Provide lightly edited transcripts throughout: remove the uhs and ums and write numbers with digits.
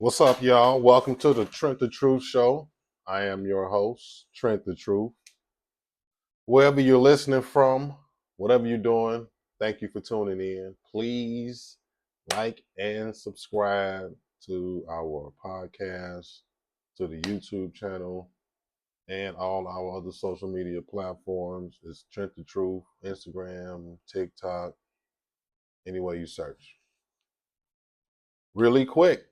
What's up, y'all? Welcome to the Trent the Truth Show. I am your host, Trent the Truth. Wherever you're listening from, whatever you're doing, thank you for tuning in. Please like and subscribe to our podcast, to the YouTube channel, and all our other social media platforms. It's Trent the Truth, Instagram, TikTok, anywhere you search. Really quick,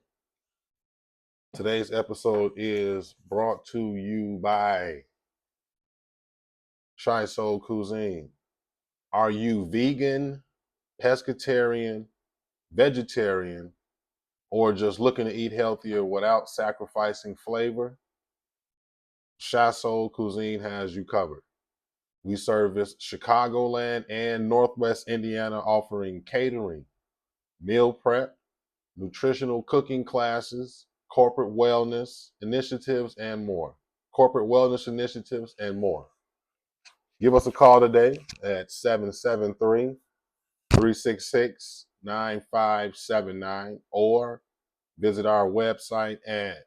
today's episode is brought to you by Shy Soul Cuisine. Are you vegan, pescatarian, vegetarian, or just looking to eat healthier without sacrificing flavor? Shy Soul Cuisine has you covered. We service Chicagoland and Northwest Indiana, offering catering, meal prep, nutritional cooking classes, corporate wellness initiatives, and more. Corporate wellness initiatives and more. Give us a call today at 773 366 9579 or visit our website at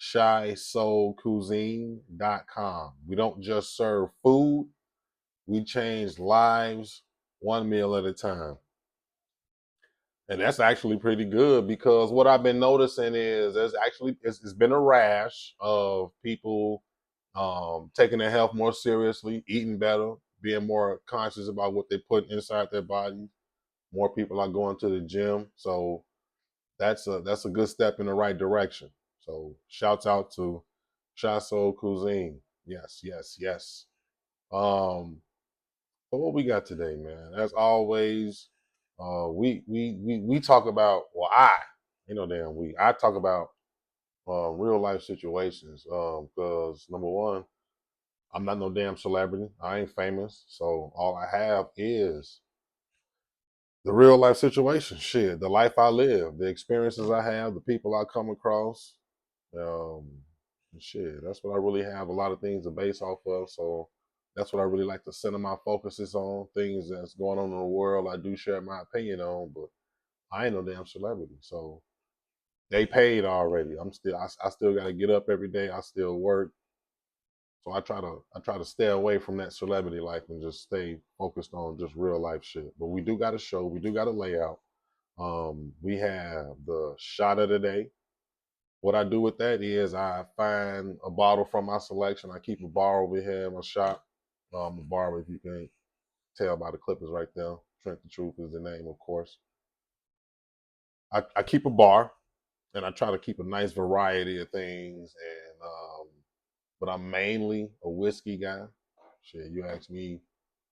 shysoulcuisine.com. We don't just serve food, we change lives one meal at a time. And that's actually pretty good because what I've been noticing is it's been a rash of people taking their health more seriously, eating better, being more conscious about what they put inside their body. More people are going to the gym, so that's a good step in the right direction. So shouts out to Shy Soul Cuisine. Yes, yes, yes. But what we got today, man? As always, we talk about. Well, I talk about real life situations. Because number one, I'm not no damn celebrity. I ain't famous, so all I have is the real life situation. Shit, the life I live, the experiences I have, the people I come across. Um, shit, that's what I really have a lot of things to base off of. So that's what I really like to center my focuses on. Things that's going on in the world, I do share my opinion on, but I ain't no damn celebrity. So they paid already. I still got to get up every day. I still work. So I try to stay away from that celebrity life and just stay focused on just real life shit. But we do got a show. We do got a layout. We have the shot of the day. What I do with that is I find a bottle from my selection. I keep a bar over here in my shop. A bar, if you can tell by the clippers right there. Trent the Truth is the name, of course. I keep a bar and I try to keep a nice variety of things. But I'm mainly a whiskey guy. Shit, you ask me,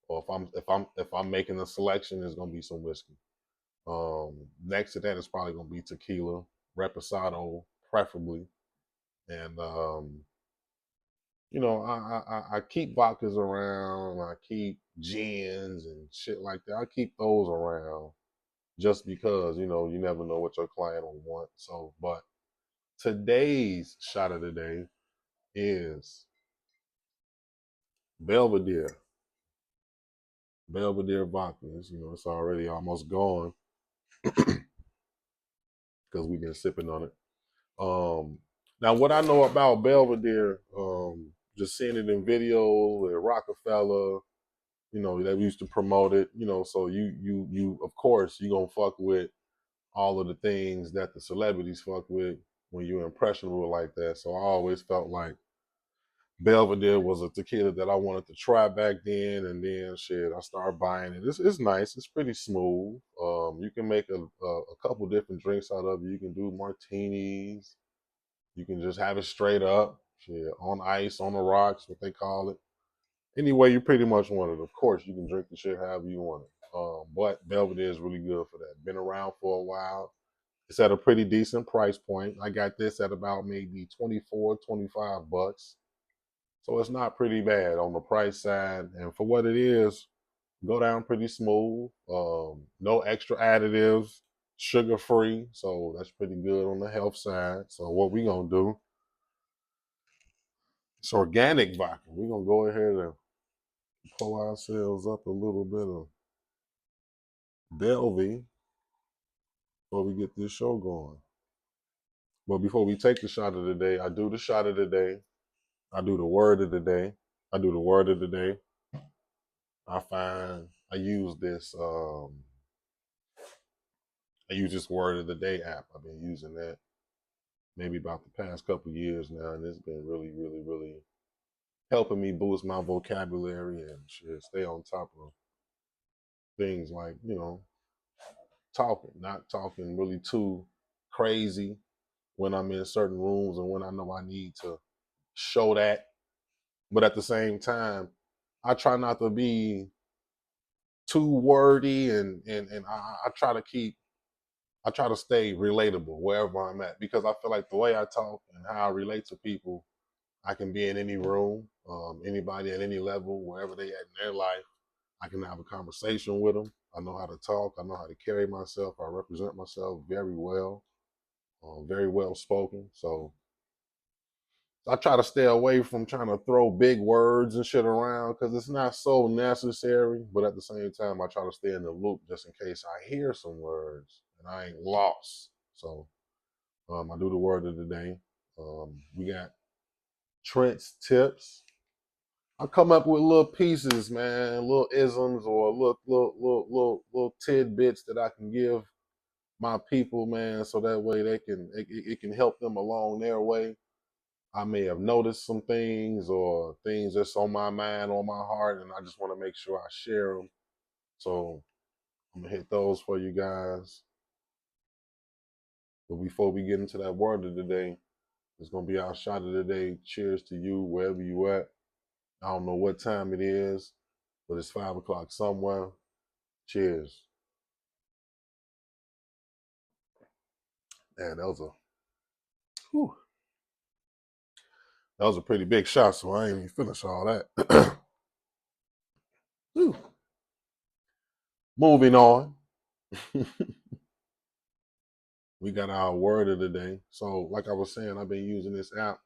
or if I'm making a selection, it's gonna be some whiskey. Next to that is probably gonna be tequila, reposado, preferably, and I keep vodkas around. I keep gins and shit like that. I keep those around just because you never know what your client will want. So, but today's shot of the day is Belvedere. Belvedere vodka. It's already almost gone because we've been sipping on it. Um, Now, what I know about Belvedere, just seeing it in videos with Rockefeller, they used to promote it, so you of course you gonna fuck with all of the things that the celebrities fuck with when you're impressionable like that. So I always felt like Belvedere was a tequila that I wanted to try back then, and then shit, I started buying it. It's nice. It's pretty smooth. You can make a couple different drinks out of it. You can do martinis. You can just have it straight up, shit, on ice, on the rocks, what they call it. Any way you pretty much want it. Of course, you can drink the shit however you want it. But Belvedere is really good for that. Been around for a while. It's at a pretty decent price point. I got this at about maybe 24, 25 bucks. So it's not pretty bad on the price side. And for what it is, go down pretty smooth. No extra additives, sugar free. So that's pretty good on the health side. So what we gonna do, it's organic vodka. We're gonna go ahead and pull ourselves up a little bit of Belvy before we get this show going. But before we take the shot of the day, I do the shot of the day. I do the word of the day. I do the word of the day. I find I use this word of the day app. I've been using that maybe about the past couple of years now, and it's been really, really, really helping me boost my vocabulary and shit, stay on top of things like, not talking really too crazy when I'm in certain rooms and when I know I need to show that. But at the same time, I try not to be too wordy and I try to stay relatable wherever I'm at because I feel like the way I talk and how I relate to people, I can be in any room, anybody at any level, wherever they at in their life. I can have a conversation with them. I know how to talk. I know how to carry myself. I represent myself very well spoken. So I try to stay away from trying to throw big words and shit around because it's not so necessary. But at the same time, I try to stay in the loop just in case I hear some words and I ain't lost. So I do the word of the day. We got Trent's tips. I come up with little pieces, man, little isms or little tidbits that I can give my people, man, so that way it can help them along their way. I may have noticed some things or things that's on my mind, on my heart, and I just want to make sure I share them. So I'm gonna hit those for you guys. But before we get into that word of the day, it's gonna be our shot of the day. Cheers to you, wherever you at. I don't know what time it is, but it's 5 o'clock somewhere. Cheers. Man, whew, that was a pretty big shot, so I ain't even finish all that. Moving on. We got our word of the day. So, like I was saying, I've been using this app,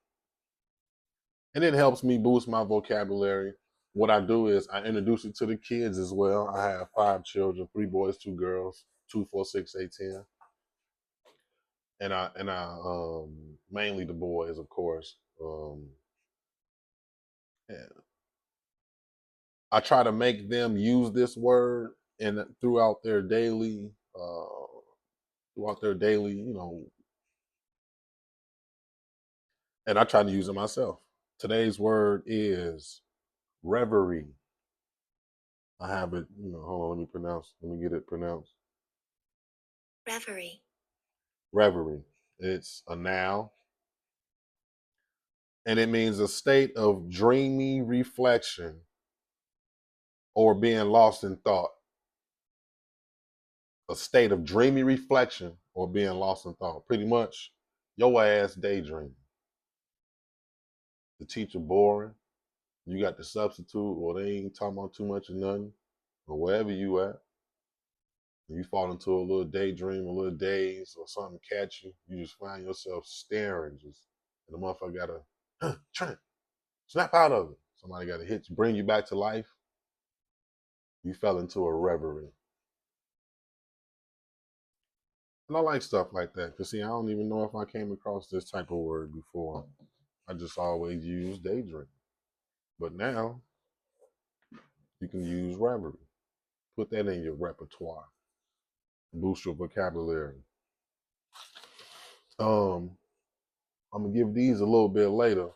and it helps me boost my vocabulary. What I do is I introduce it to the kids as well. I have 5 children, 3 boys, 2 girls, 2, 4, 6, 8, 10, and I mainly the boys, of course. And I try to make them use this word and throughout their daily, and I try to use it myself. Today's word is reverie. I have it, hold on, let me get it pronounced. Reverie. Reverie. It's a noun, and it means a state of dreamy reflection or being lost in thought. A state of dreamy reflection or being lost in thought. Pretty much your ass daydreaming. The teacher boring. You got the substitute, or they ain't talking about too much of nothing, or wherever you at. You fall into a little daydream, a little daze, or something catch you. You just find yourself staring, and the motherfucker gotta, Trent, snap out of it. Somebody gotta hit you, bring you back to life. You fell into a reverie. And I like stuff like that, because see, I don't even know if I came across this type of word before. I just always used daydream. But now, you can use reverie. Put that in your repertoire. Boost your vocabulary. Um, I'm gonna give these a little bit later,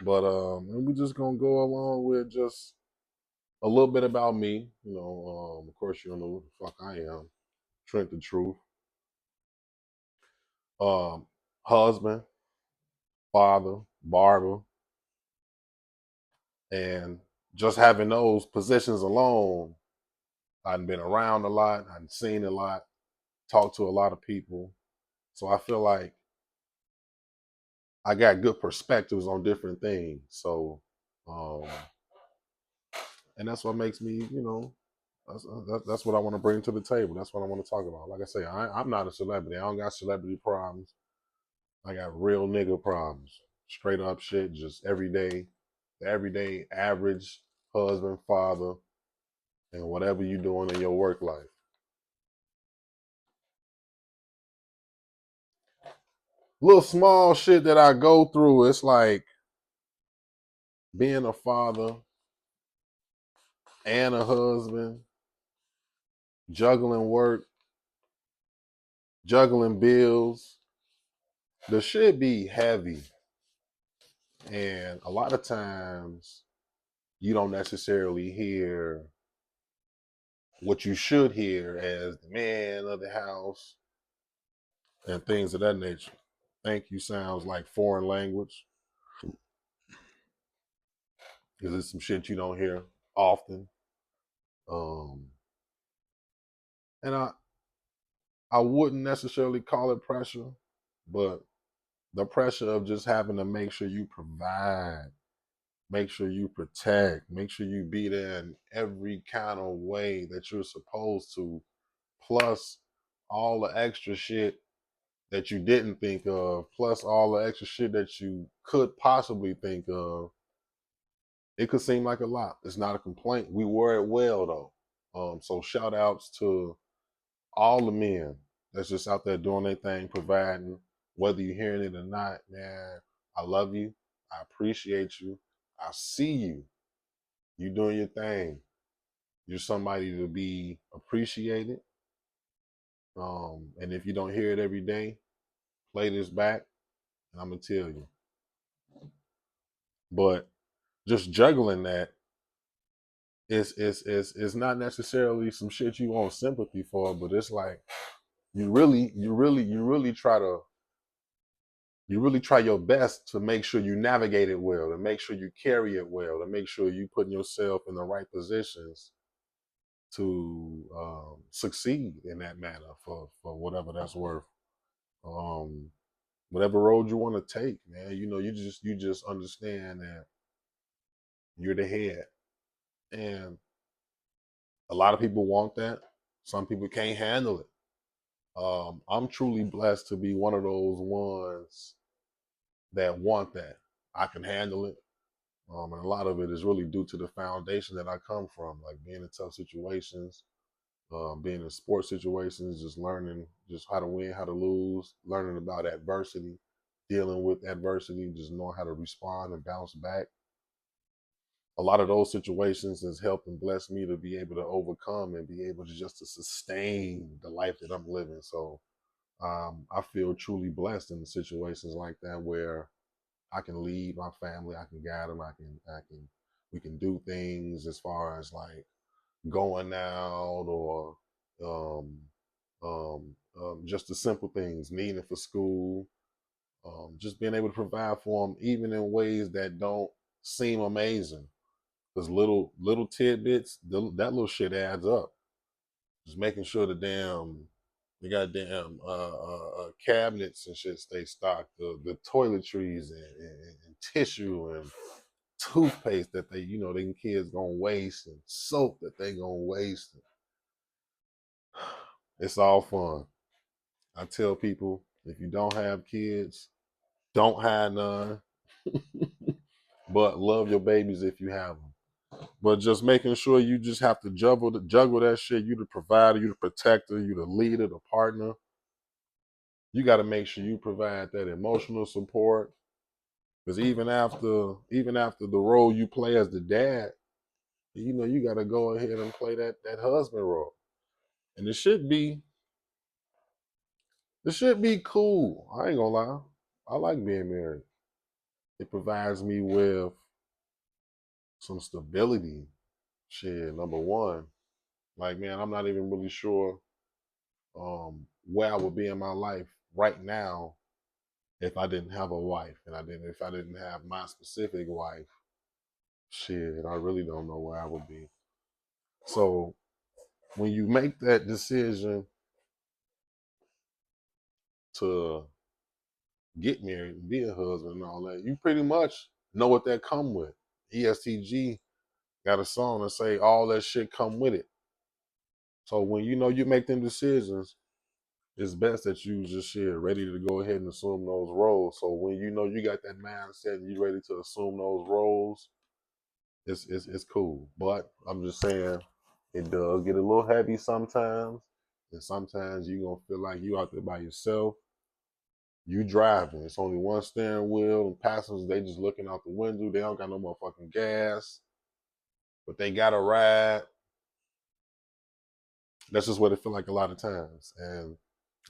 but we're just gonna go along with just a little bit about me. Of course, you know who the fuck I am, Trent the Truth. Um, Husband, father, barber, and just having those positions alone, I've been around a lot, I've seen a lot, talked to a lot of people, so I feel like I got good perspectives on different things. So, um, and that's what makes me, that's what I want to bring to the table. That's what I want to talk about. Like I say, I'm not a celebrity. I don't got celebrity problems. I got real nigga problems. Straight up shit, just the everyday average husband, father, and whatever you doing in your work life. little small shit that I go through. It's like being a father and a husband, juggling work, juggling bills. The shit be heavy. And a lot of times you don't necessarily hear what you should hear as the man of the house and things of that nature. Thank you sounds like foreign language because it's some shit you don't hear often. Um, and I wouldn't necessarily call it pressure, but the pressure of just having to make sure you provide, make sure you protect, make sure you be there in every kind of way that you're supposed to, plus all the extra shit that you didn't think of, plus all the extra shit that you could possibly think of. It could seem like a lot. It's not a complaint. We wore it well though. So shout outs to all the men that's just out there doing their thing, providing, whether you're hearing it or not, man. I love you. I appreciate you. I see you. You doing your thing. You're somebody to be appreciated. And if you don't hear it every day, play this back and I'm gonna tell you. But just juggling that is not necessarily some shit you want sympathy for, but it's like you really try your best to make sure you navigate it well, to make sure you carry it well, to make sure you putting yourself in the right positions to succeed in that manner for whatever that's worth. Um, Whatever road you want to take, man. You just understand that you're the head, and a lot of people want that. Some people can't handle it. I'm truly blessed to be one of those ones that want that. I can handle it. And a lot of it is really due to the foundation that I come from, like being in tough situations, being in sports situations, just learning just how to win, how to lose, learning about adversity, dealing with adversity, just knowing how to respond and bounce back. A lot of those situations has helped and blessed me to be able to overcome and be able to just to sustain the life that I'm living. So I feel truly blessed in situations like that where I can lead my family, I can guide them, we can do things as far as like going out or um, just the simple things, needing for school, just being able to provide for them, even in ways that don't seem amazing. Because little tidbits, that little shit adds up. Just making sure the goddamn cabinets and shit stay stocked, the toiletries and tissue and toothpaste that them kids gonna waste and soap that they gonna waste. It's all fun. I tell people if you don't have kids, don't have none, but love your babies if you have them. But just making sure you just have to juggle that shit. You the provider, you the protector, you the leader, the partner. You got to make sure you provide that emotional support. Because even after the role you play as the dad, you got to go ahead and play that husband role. And it should be cool. I ain't gonna lie. I like being married. It provides me with some stability. Shit, number one. Like, man, I'm not even really sure where I would be in my life right now if I didn't have a wife and if I didn't have my specific wife. Shit, I really don't know where I would be. So when you make that decision to get married and be a husband and all that, you pretty much know what that come with. ESTG got a song that say all that shit come with it. So when you make them decisions, it's best that you just shit ready to go ahead and assume those roles. So when you got that mindset and you ready to assume those roles, it's cool. But I'm just saying it does get a little heavy sometimes. And sometimes you gonna feel like you out there by yourself. You driving. It's only one steering wheel, and passengers, they just looking out the window. They don't got no motherfucking gas, but they got a ride. That's just what it feel like a lot of times. And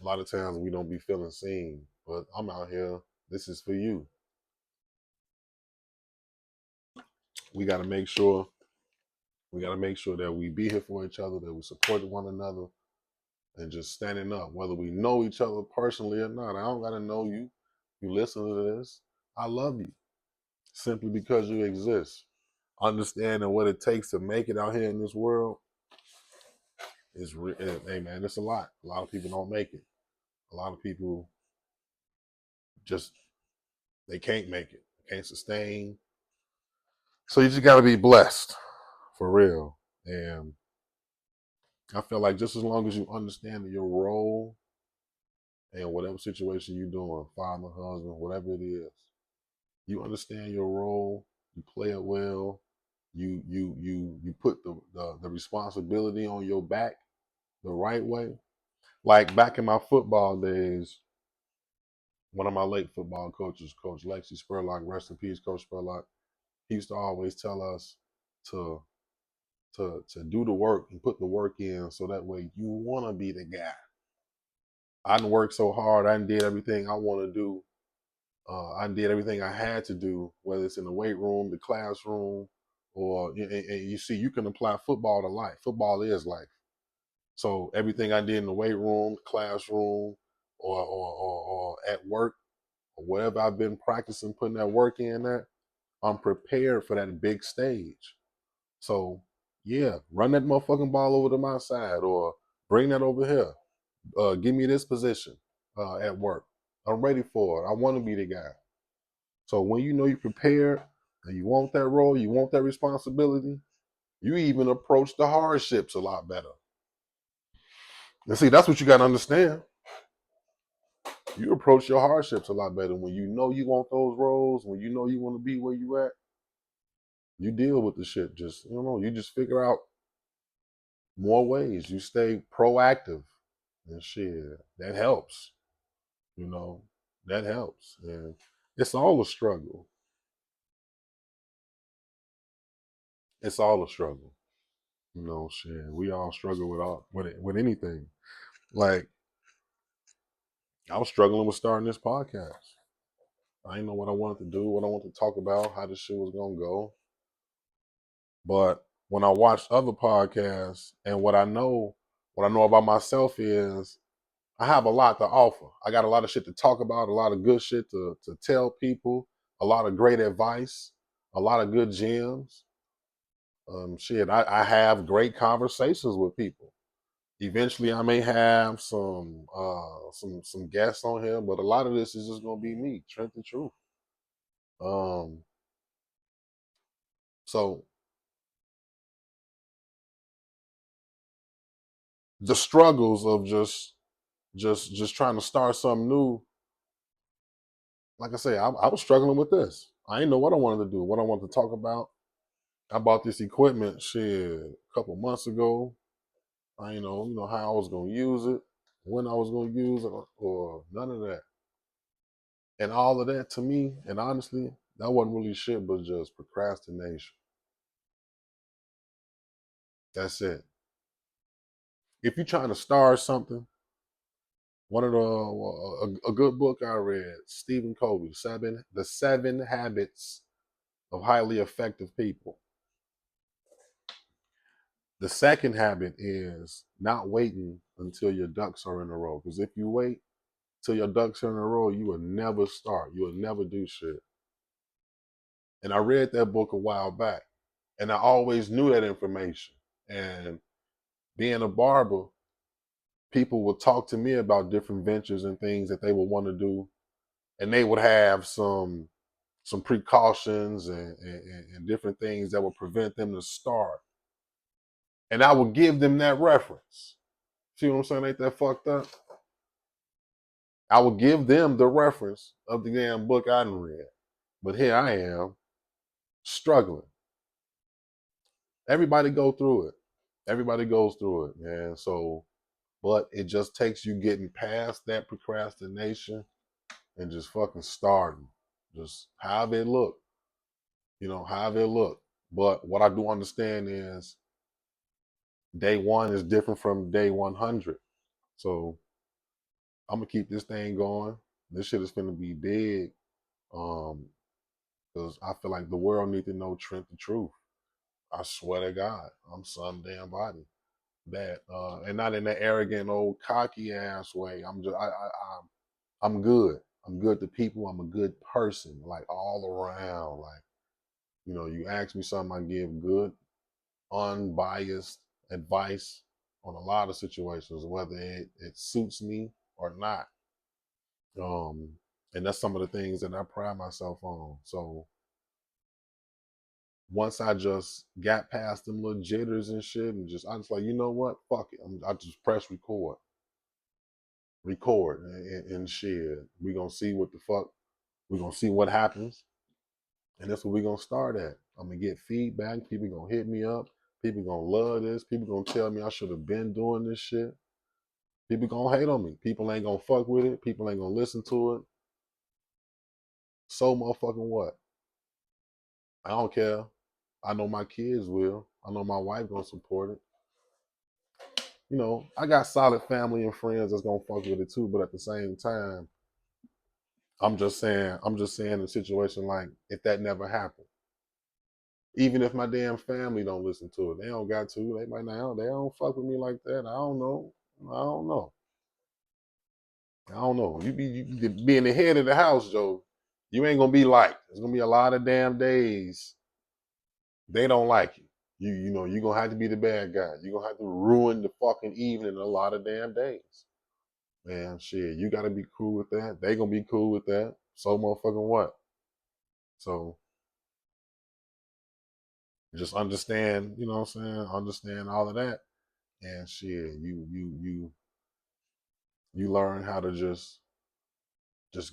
a lot of times we don't be feeling seen. But I'm out here. This is for you. We gotta make sure that we be here for each other, that we support one another, and just standing up, whether we know each other personally or not. I don't gotta know you. You listen to this. I love you simply because you exist. Understanding what it takes to make it out here in this world is, hey man, it's a lot. A lot of people don't make it. A lot of people just, they can't make it, can't sustain. So you just gotta be blessed for real. And I feel like just as long as you understand your role and whatever situation you're doing, father, husband, whatever it is, you understand your role, you play it well, you put the responsibility on your back the right way. Like back in my football days, one of my late football coaches, Coach Lexi Spurlock, rest in peace, Coach Spurlock, he used to always tell us to to do the work and put the work in so that way you want to be the guy. I done worked so hard. I done did everything I want to do. I done did everything I had to do, whether it's in the weight room, the classroom, or and you see, you can apply football to life. Football is life. So everything I did in the weight room, classroom, or at work, or wherever I've been practicing putting that work in at, I'm prepared for that big stage. So yeah, run that motherfucking ball over to my side or bring that over here. Give me this position at work. I'm ready for it. I want to be the guy. So when you know you're prepared and you want that role, you want that responsibility, you even approach the hardships a lot better. And see, that's what you got to understand. You approach your hardships a lot better when you know you want those roles, when you know you want to be where you at. You deal with the shit. Just you just figure out more ways. You stay proactive and shit. That helps. You know, that helps. And it's all a struggle. It's all a struggle. Shit. We all struggle with anything. Like I was struggling with starting this podcast. I didn't know what I wanted to do, what I wanted to talk about, how this shit was gonna go. But when I watched other podcasts and what I know about myself is I have a lot to offer. I got a lot of shit to talk about, a lot of good shit to tell people, a lot of great advice, a lot of good gems. I have great conversations with people. Eventually, I may have some guests on here, but a lot of this is just gonna be me, Trent the Truth. Um, so the struggles of just trying to start something new. Like I say, I was struggling with this. I didn't know what I wanted to do, what I wanted to talk about. I bought this equipment shit a couple months ago. I didn't know how I was gonna use it, when I was gonna use it, or none of that. And all of that to me, and honestly, that wasn't really shit, but just procrastination. That's it. If you're trying to start something, one of a good book I read, Stephen Covey, the Seven Habits of Highly Effective People. The second habit is not waiting until your ducks are in a row. Because if you wait till your ducks are in a row, you will never start. You will never do shit. And I read that book a while back, and I always knew that information. And being a barber, people would talk to me about different ventures and things that they would want to do, and they would have some precautions and different things that would prevent them to start. And I would give them that reference. See what I'm saying? Ain't that fucked up? I would give them the reference of the damn book I done read. But here I am, struggling. Everybody go through it. Everybody goes through it, man. But it just takes you getting past that procrastination and just fucking starting. Just however it look, however it look. But what I do understand is day one is different from day 100. So I'm gonna keep this thing going. This shit is gonna be big. Because I feel like the world need to know Trent the truth. I swear to God, I'm some damn body. That and not in that arrogant old cocky ass way. I'm good. I'm good to people. I'm a good person, like all around. Like, you ask me something, I give good, unbiased advice on a lot of situations, whether it suits me or not. Um, and that's some of the things that I pride myself on. So once I just got past them little jitters and shit, and I just like, you know what? Fuck it. I just press record, and shit. We gonna see what the fuck. We gonna see what happens, and that's what we gonna start at. I'm gonna get feedback. People gonna hit me up. People gonna love this. People gonna tell me I should have been doing this shit. People gonna hate on me. People ain't gonna fuck with it. People ain't gonna listen to it. So motherfucking what? I don't care. I know my kids will. I know my wife gonna support it. I got solid family and friends that's gonna fuck with it too. But at the same time, I'm just saying a situation like if that never happened, even if my damn family don't listen to it, they don't got to. They might not. They don't fuck with me like that. I don't know. I don't know. I don't know. You being the head of the house, Joe. You ain't gonna be liked. There's gonna be a lot of damn days they don't like you. You gonna have to be the bad guy. You gonna have to ruin the fucking evening a lot of damn days. Man, shit, you gotta be cool with that. They gonna be cool with that. So motherfucking what? So just understand, you know what I'm saying? Understand all of that. And shit, you learn how to just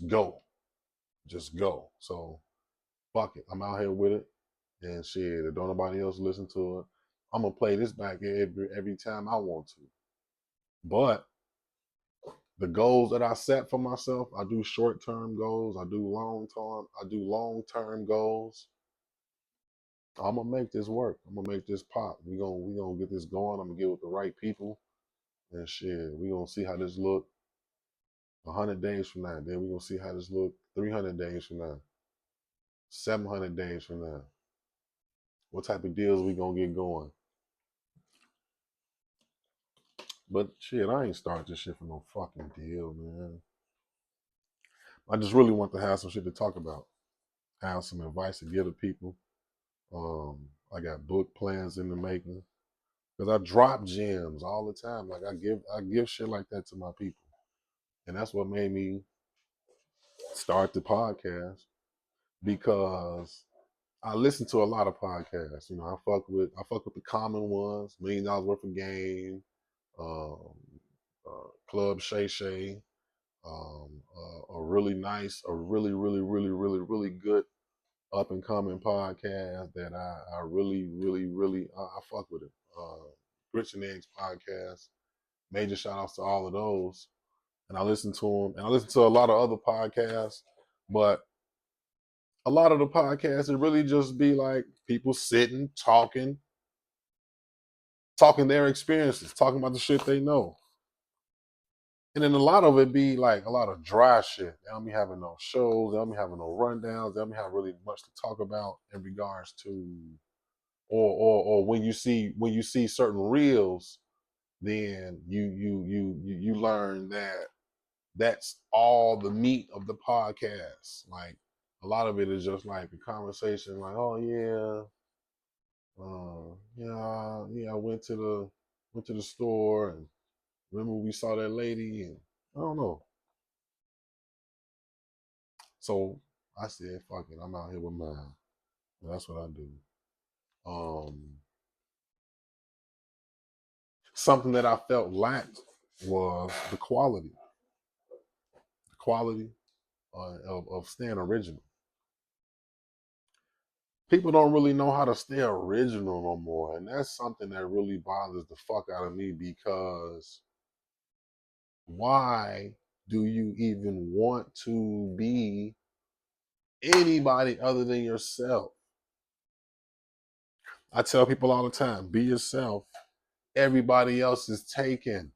go. Just go. So fuck it. I'm out here with it. And shit, if don't nobody else listen to it, I'm gonna play this back every time I want to. But the goals that I set for myself, I do short term goals, I do long term goals. I'm gonna make this work. I'm gonna make this pop. We gonna get this going. I'm gonna get with the right people and shit. We gonna see how this look 100 days from now. Then we gonna see how this look 300 days from now, 700 days from now. What type of deals we gonna get going? But shit, I ain't start this shit for no fucking deal, man. I just really want to have some shit to talk about. Have some advice to give to people. I got book plans in the making. Because I drop gems all the time. Like I give shit like that to my people. And that's what made me start the podcast because I listen to a lot of podcasts. I fuck with the common ones, $1 million worth of game, um, Club Shay Shay, a really nice, a really, really, really, really, really good up and coming podcast that I really, really, really I fuck with it. Grits and Eggs podcast. Major shout outs to all of those. And I listen to them. And I listen to a lot of other podcasts, but a lot of the podcasts it really just be like people sitting, talking their experiences, talking about the shit they know. And then a lot of it be like a lot of dry shit. They don't be having no shows, they don't be having no rundowns, they don't be having really much to talk about in regards to or when you see certain reels, then you learn that that's all the meat of the podcast. Like a lot of it is just like a conversation, like, oh yeah, I went to the store and remember we saw that lady and I don't know. So I said, fuck it, I'm out here with mine. And that's what I do. Um, Something that I felt lacked was the quality of staying original. People don't really know how to stay original no more. And that's something that really bothers the fuck out of me because why do you even want to be anybody other than yourself? I tell people all the time, be yourself. Everybody else is taken.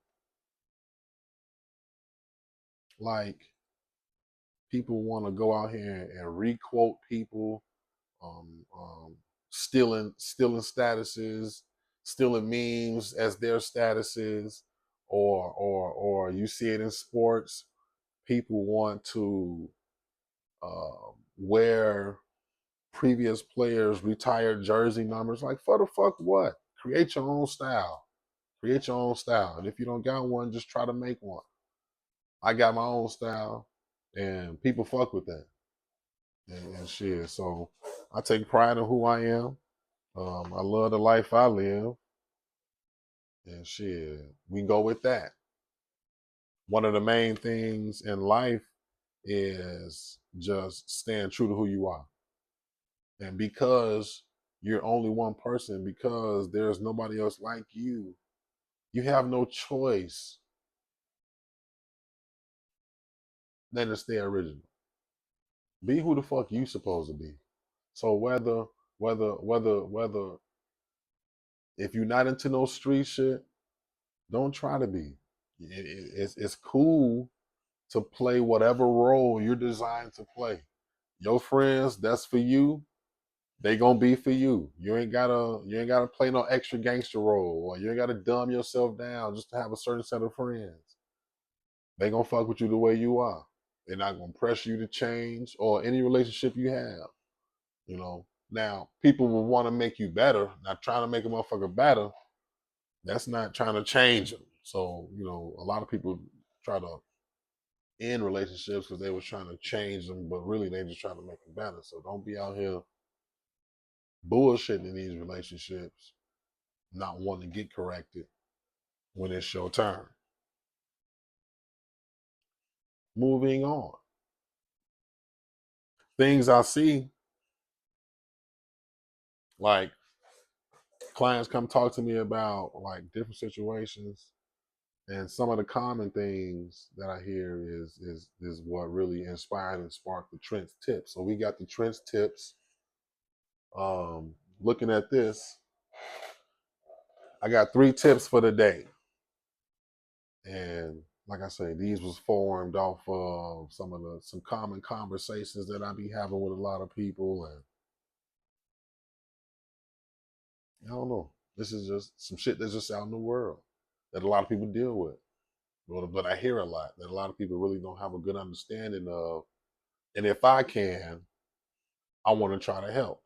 Like, people want to go out here and requote people, um, um, stealing statuses, stealing memes as their statuses, or you see it in sports. People want to wear previous players' retired jersey numbers. Like, for the fuck what? Create your own style. Create your own style. And if you don't got one, just try to make one. I got my own style, and people fuck with that. And shit. So I take pride in who I am. I love the life I live. And shit, we go with that. One of the main things in life is just staying true to who you are. And because you're only one person, because there's nobody else like you have no choice than to stay original. Be who the fuck you supposed to be. So whether if you're not into no street shit, don't try to be. It's cool to play whatever role you're designed to play. Your friends, that's for you. They gonna be for you. You ain't gotta play no extra gangster role, or you ain't gotta dumb yourself down just to have a certain set of friends. They gonna fuck with you the way you are. They're not gonna press you to change or any relationship you have. You know. Now, people will want to make you better. Not trying to make a motherfucker better. That's not trying to change them. So, a lot of people try to end relationships because they was trying to change them, but really they just trying to make them better. So don't be out here bullshitting in these relationships, not wanting to get corrected when it's your turn. Moving on. Things I see, like clients come talk to me about like different situations, and some of the common things that I hear is what really inspired and sparked the Trent's tips. So we got the Trent's tips. Looking at this, I got 3 tips for the day. And like I say, these was formed off of some common conversations that I be having with a lot of people, and I don't know. This is just some shit that's just out in the world that a lot of people deal with. But I hear a lot that a lot of people really don't have a good understanding of. And if I can, I want to try to help.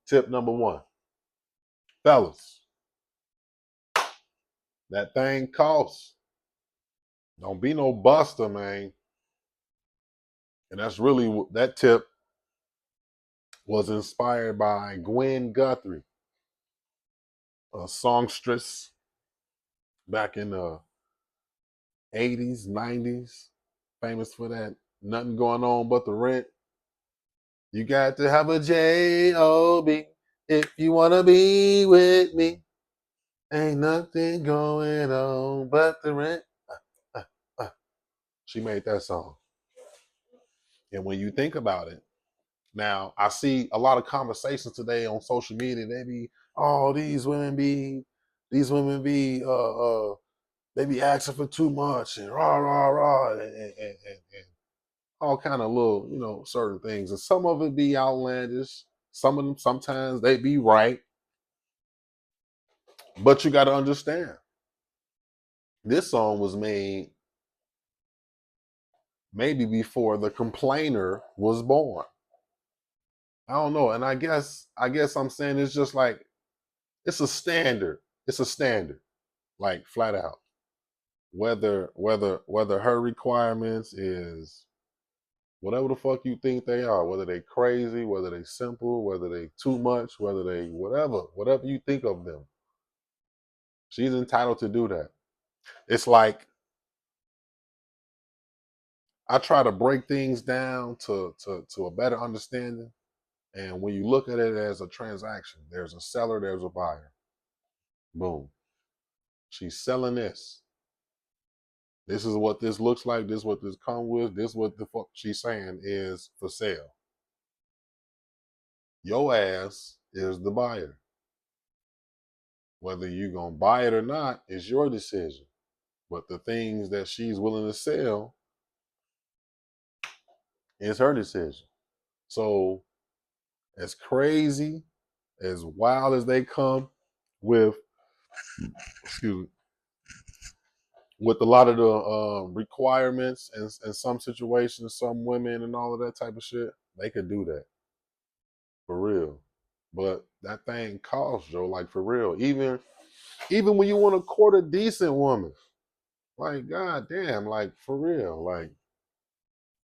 Tip number 1, fellas, that thing costs. Don't be no buster, man. And that's really that tip was inspired by Gwen Guthrie, a songstress back in the 80s, 90s, famous for that nothing going on but the rent. You got to have a J-O-B if you want to be with me. Ain't nothing going on but the rent. Uh, uh. She made that song. And when you think about it, now I see a lot of conversations today on social media. They be, oh, these women be they be asking for too much and rah rah rah and all kind of little certain things, and some of it be outlandish. Some of them sometimes they be right, but you got to understand this song was made maybe before the complainer was born. I don't know, and I guess I'm saying it's just like it's a standard. It's a standard, like flat out. Whether her requirements is whatever the fuck you think they are, whether they crazy, whether they simple, whether they too much, whether they whatever you think of them, she's entitled to do that. It's like I try to break things down to a better understanding. And when you look at it as a transaction, there's a seller, there's a buyer. Boom. She's selling this. This is what this looks like. This is what this come with. This is what the fuck she's saying is for sale. Your ass is the buyer. Whether you gonna buy it or not is your decision. But the things that she's willing to sell is her decision. So as crazy, as wild as they come with, excuse me, with a lot of the requirements and in some situations, some women and all of that type of shit, they could do that for real. But that thing costs, Joe, like for real. Even when you want to court a decent woman, like goddamn, like for real, like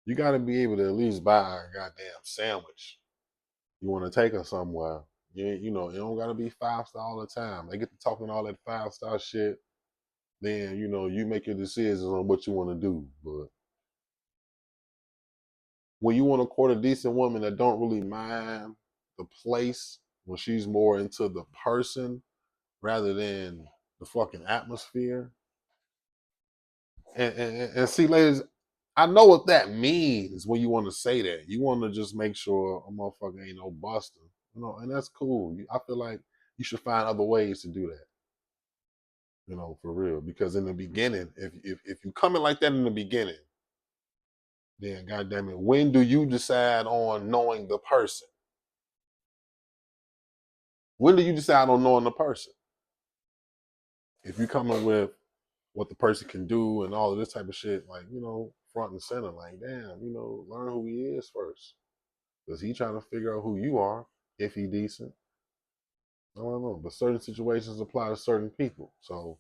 you got to be able to at least buy a goddamn sandwich. You want to take her somewhere. You know, it don't got to be 5-star all the time. They get to talking all that 5-star shit. Then, you know, you make your decisions on what you want to do. But when you want to court a decent woman that don't really mind the place, when she's more into the person rather than the fucking atmosphere. And see, ladies, I know what that means when you want to say that. You want to just make sure a motherfucker ain't no buster. You know, and that's cool. I feel like you should find other ways to do that. You know, for real. Because in the beginning, if you come in like that in the beginning, then goddamn it, when do you decide on knowing the person? When do you decide on knowing the person? If you come in with what the person can do and all of this type of shit, like, you know, front and center, like, damn, you know, learn who he is first. Because he trying to figure out who you are, if he decent. I don't know. But certain situations apply to certain people. So,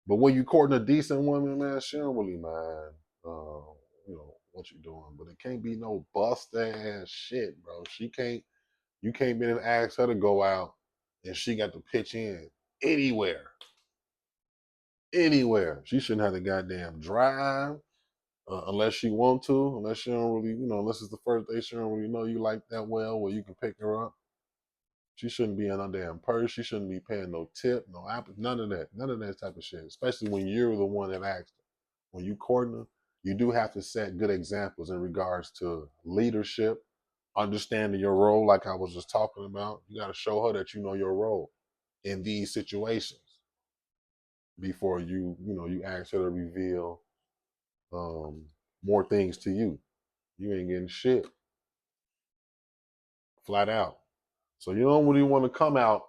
but when you courting a decent woman, man, she don't really mind, you know, what you doing. But it can't be no bust ass shit, bro. You can't be and ask her to go out and she got to pitch in anywhere. Anywhere. She shouldn't have to goddamn drive unless she want to, unless she don't really, you know, unless it's the first day she don't really know you like that well where you can pick her up. She shouldn't be in her damn purse. She shouldn't be paying no tip, no apple, none of that. None of that type of shit. Especially when you're the one that asked her. When you courting her, you do have to set good examples in regards to leadership, understanding your role, like I was just talking about. You got to show her that you know your role in these situations before you know, you ask her to reveal more things to you. You ain't getting shit. Flat out. So you don't really want to come out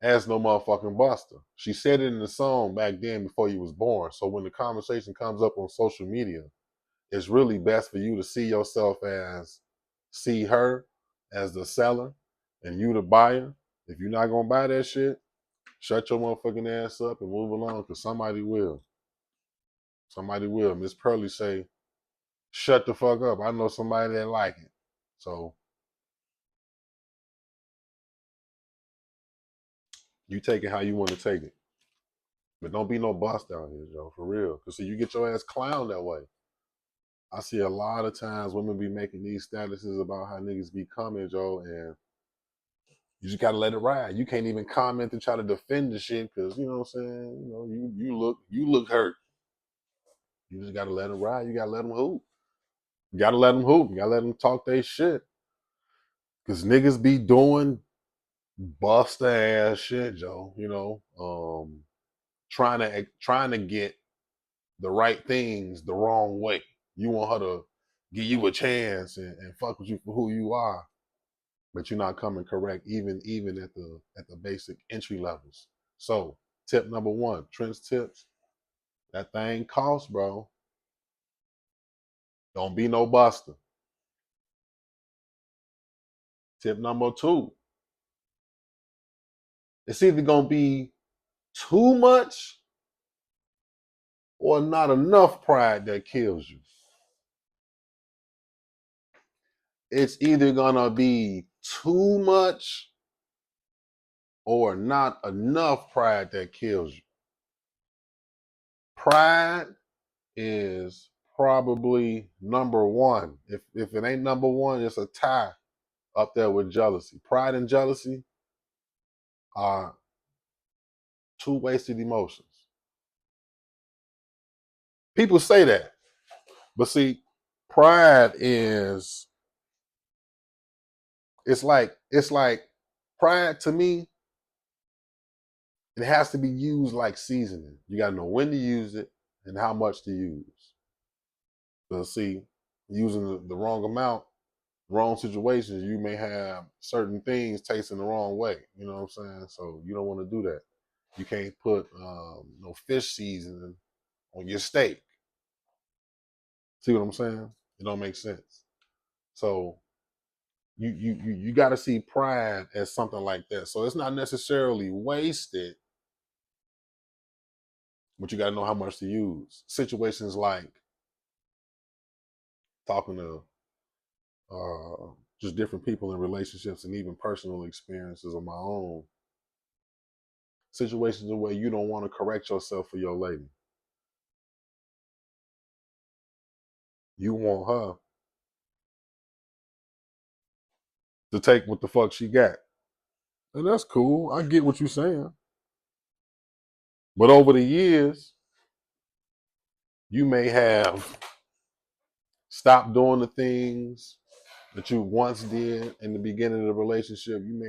as no motherfucking buster. She said it in the song back then before you was born. So when the conversation comes up on social media, it's really best for you to see her as the seller and you the buyer. If you're not gonna buy that shit, shut your motherfucking ass up and move along, because somebody will. Somebody will. Miss Pearly say, shut the fuck up. I know somebody that like it. So you take it how you want to take it. But don't be no bust down here, Joe, for real. Because see, you get your ass clowned that way. I see a lot of times women be making these statuses about how niggas be coming, Joe, and you just gotta let it ride. You can't even comment and try to defend the shit because you know what I'm saying. You know, you look hurt. You just gotta let it ride. You gotta let them hoop. You gotta let them hoop. You gotta let them talk their shit. Because niggas be doing buster ass shit, Joe. You know, trying to get the right things the wrong way. You want her to give you a chance and fuck with you for who you are, but you're not coming correct even at the basic entry levels. So tip number one, Trent's tips. That thing costs, bro. Don't be no buster. Tip number two, it's either gonna be too much or not enough pride that kills you. It's either gonna be too much or not enough pride that kills you. Pride is probably number one. If it ain't number one, it's a tie up there with jealousy. Pride and jealousy are Two wasted emotions. People say that, but see, pride is it's like pride to me. It has to be used like seasoning. You got to know when to use it and how much to use. Because see, using the wrong amount, wrong situations, you may have certain things tasting the wrong way. You know what I'm saying? So you don't want to do that. You can't put no fish seasoning on your steak. See what I'm saying? It don't make sense. So you got to see pride as something like that. So it's not necessarily wasted, but you got to know how much to use. Situations like talking to just different people in relationships and even personal experiences of my own. Situations where you don't want to correct yourself for your lady. You want her to take what the fuck she got. And that's cool. I get what you're saying. But over the years, you may have stopped doing the things that you once did in the beginning of the relationship. You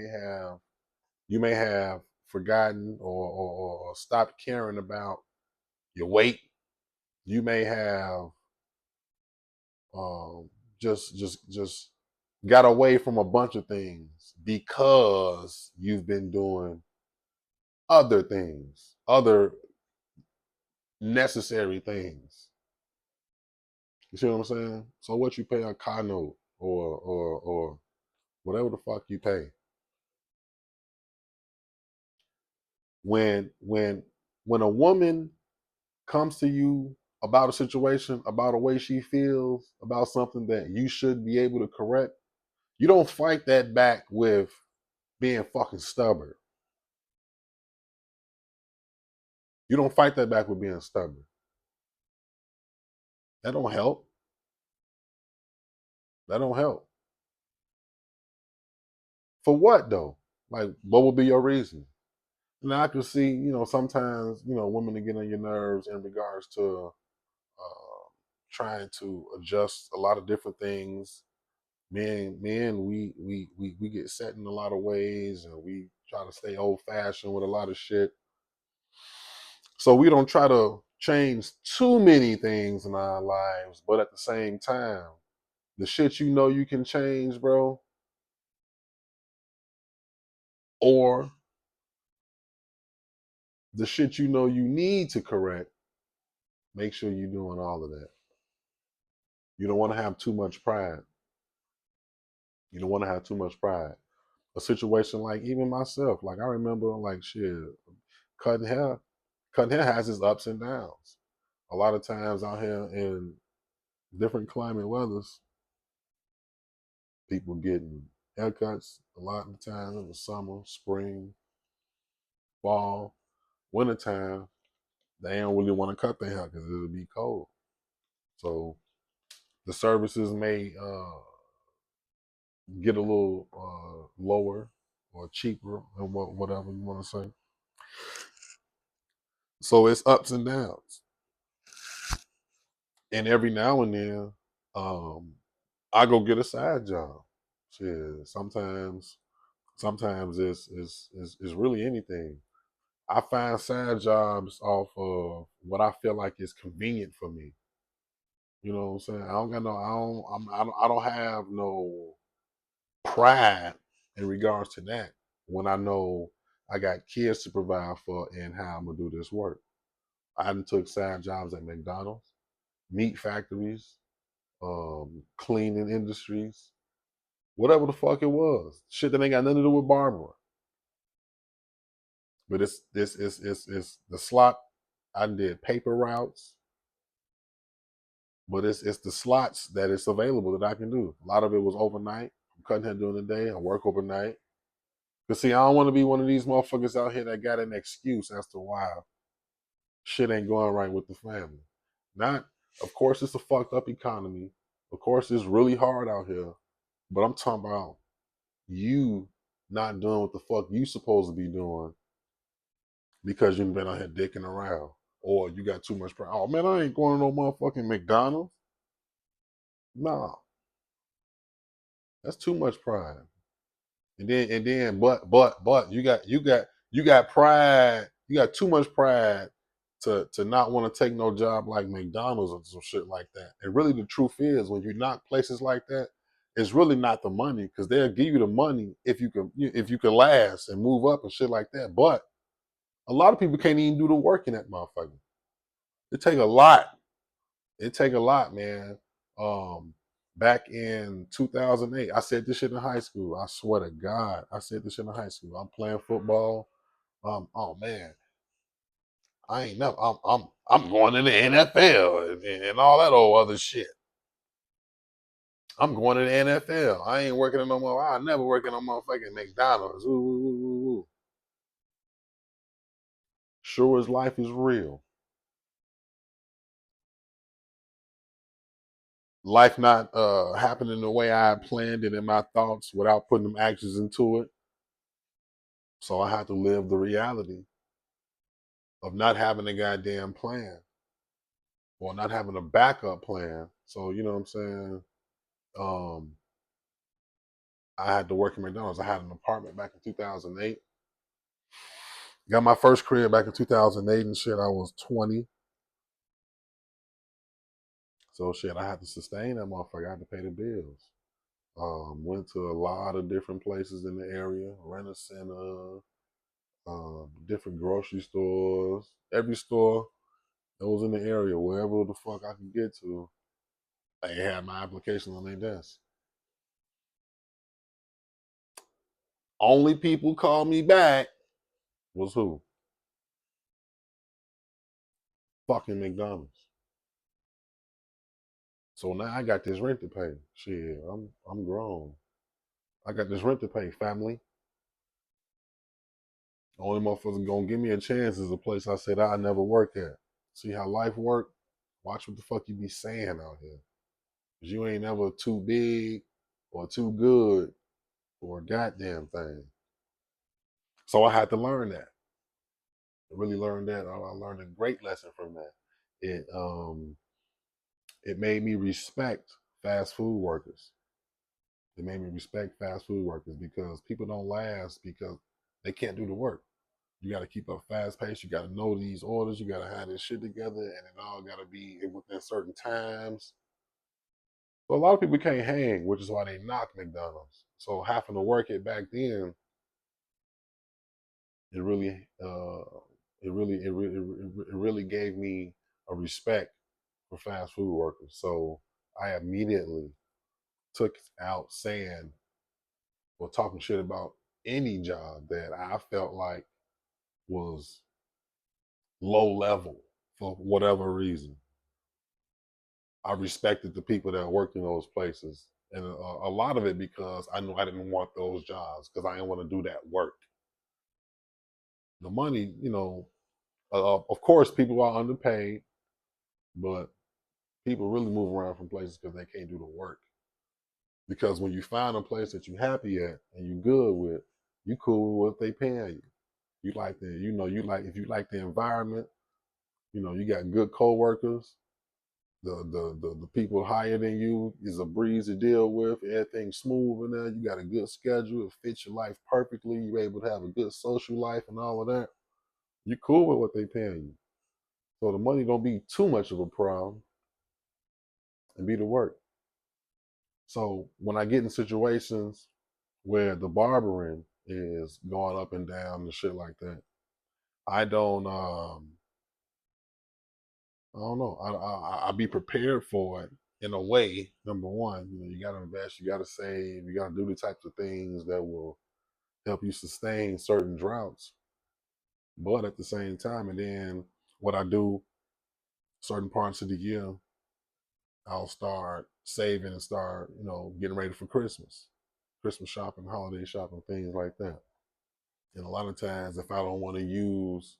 may have forgotten or stopped caring about your weight. You may have um, just got away from a bunch of things because you've been doing other things, other necessary things. You see what I'm saying? So what you pay a car note or whatever the fuck you pay. When a woman comes to you about a situation, about a way she feels, about something that you should be able to correct, you don't fight that back with being fucking stubborn. You don't fight that back with being stubborn. That don't help. That don't help. For what though? Like, what would be your reason? Now I can see, sometimes, women to get on your nerves in regards to trying to adjust a lot of different things. Men, we get set in a lot of ways, and we try to stay old fashioned with a lot of shit. So we don't try to change too many things in our lives, but at the same time, the shit you can change, bro, or the shit you need to correct, make sure you're doing all of that. You don't want to have too much pride. You don't want to have too much pride. A situation like even myself, like I remember like shit, cutting hair. Cutting hair has its ups and downs. A lot of times out here in different climate weathers, people getting haircuts a lot of the time in the summer, spring, fall, wintertime. They don't really want to cut their hair because it'll be cold. So the services may get a little lower or cheaper or whatever you want to say. So it's ups and downs. And every now and then, um, I go get a side job. Shit, sometimes it's really anything. I find side jobs off of what I feel like is convenient for me. You know what I'm saying? I don't got no, I don't have no pride in regards to that when I know I got kids to provide for and how I'm gonna do this work. I done took side jobs at McDonald's, meat factories, cleaning industries, whatever the fuck it was. Shit that ain't got nothing to do with barbering. But it's this is the slot. I did paper routes, but it's the slots that it's available that I can do. A lot of it was overnight. I'm cutting hair during the day. I work overnight. Cause see, I don't want to be one of these motherfuckers out here that got an excuse as to why shit ain't going right with the family. Not, of course, it's a fucked up economy. Of course, it's really hard out here. But I'm talking about you not doing what the fuck you supposed to be doing because you've been out here dicking around, or you got too much pride. Oh man, I ain't going to no motherfucking McDonald's. Nah, that's too much pride. But you got pride. You got too much pride to not want to take no job like McDonald's or some shit like that. And really, the truth is, when you knock places like that, it's really not the money, because they'll give you the money if you can last and move up and shit like that. But a lot of people can't even do the work in that motherfucker. It take a lot. It take a lot, man. Um, Back in 2008, I said this shit in high school. I swear to God, I said this shit in high school. I'm playing football. Oh man, I ain't never. I'm going in the NFL and all that old other shit. I'm going to the NFL. I ain't working in no more. I never work in no motherfucking McDonald's. Ooh, ooh, ooh, ooh. Sure as life is real. Life not happening the way I planned it in my thoughts without putting them actions into it. So I have to live the reality of not having a goddamn plan or not having a backup plan. So you know what I'm saying? Um, I had to work in McDonald's. I had an apartment back in 2008. Got my first career back in 2008 and shit. I was 20. So shit, I had to sustain that motherfucker. I had to pay the bills. Went to a lot of different places in the area, rent a center, different grocery stores, every store that was in the area, wherever the fuck I could get to. They had my application on their desk. Only people called me back was who? Fucking McDonald's. So now I got this rent to pay. Shit, I'm grown. I got this rent to pay, family. The only motherfucker gonna give me a chance is a place I said I never work at. See how life work? Watch what the fuck you be saying out here. Cause you ain't never too big or too good for a goddamn thing. So I had to learn that. I really learned that. I learned a great lesson from that. It made me respect fast food workers. It made me respect fast food workers because people don't last because they can't do the work. You got to keep up fast pace. You got to know these orders. You got to have this shit together, and it all got to be within certain times. So a lot of people can't hang, which is why they knock McDonald's. So having to work it back then, it really, it really gave me a respect for fast food workers. So I immediately took out saying or talking shit about any job that I felt like was low level for whatever reason. I respected the people that worked in those places, and a lot of it because I knew I didn't want those jobs because I didn't want to do that work. The money, of course, people are underpaid, but people really move around from places because they can't do the work. Because when you find a place that you're happy at and you good with, you cool with what they paying you. You like if you like the environment, you got good coworkers. The people higher than you is a breeze to deal with. Everything's smooth in there. You got a good schedule. It fits your life perfectly. You're able to have a good social life and all of that. You cool with what they paying you. So the money don't be too much of a problem and be the work. So when I get in situations where the barbering is going up and down and shit like that, I don't I don't know. I be prepared for it in a way. Number one, you got to invest, you got to save, you got to do the types of things that will help you sustain certain droughts. But at the same time, and then what I do, certain parts of the year, I'll start saving and start, getting ready for Christmas shopping, holiday shopping, things like that. And a lot of times, if I don't want to use